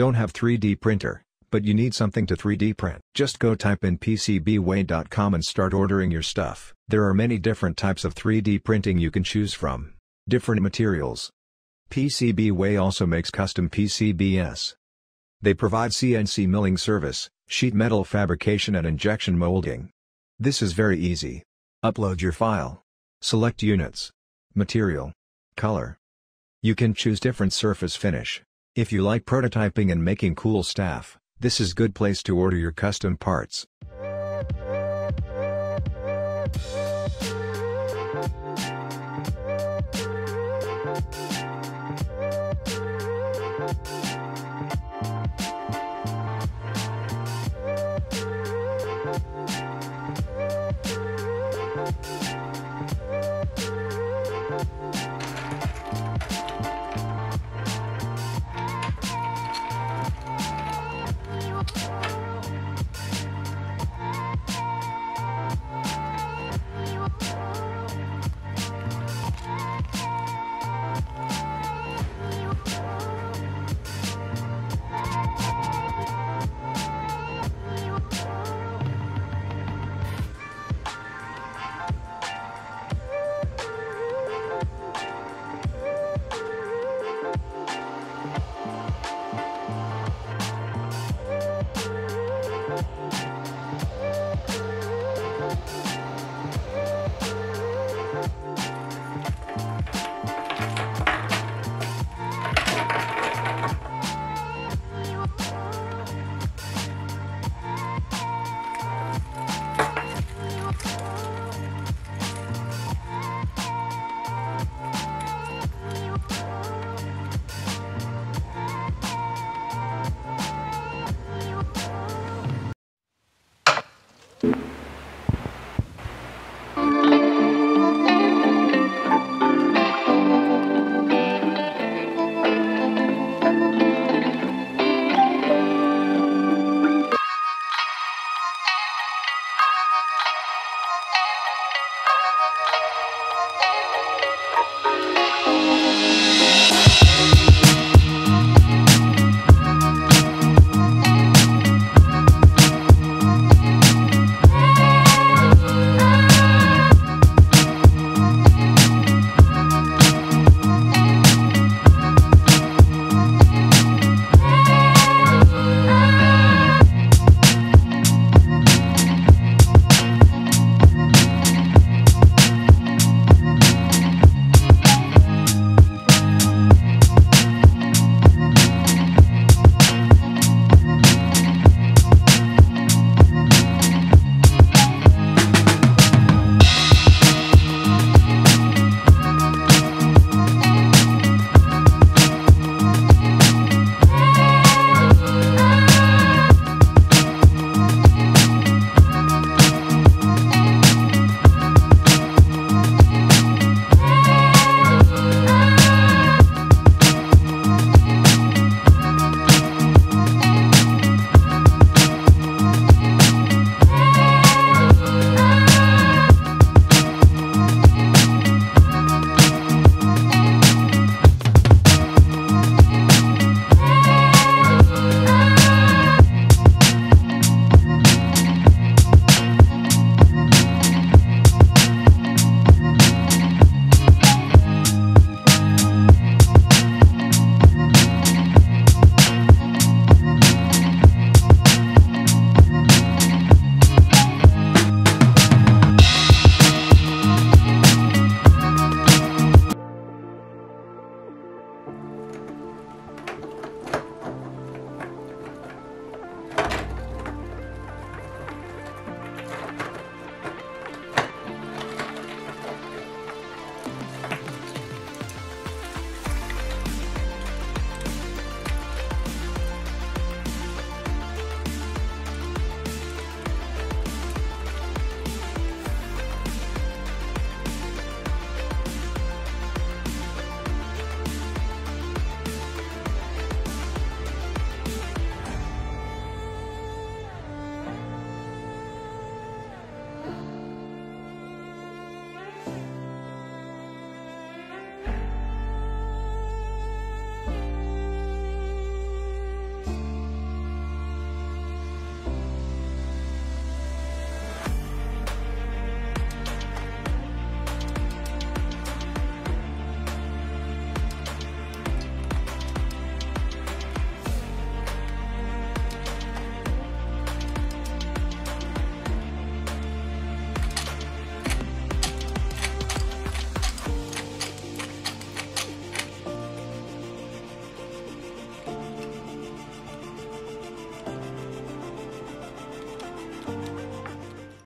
Don't have 3D printer, but you need something to 3D print? Just go type in PCBWay.com and start ordering your stuff. There are many different types of 3D printing you can choose from. Different materials. PCBWay also makes custom PCBs. They provide CNC milling service, sheet metal fabrication and injection molding. This is very easy. Upload your file. Select units. Material. Color. You can choose different surface finish. If you like prototyping and making cool stuff, this is good place to order your custom parts.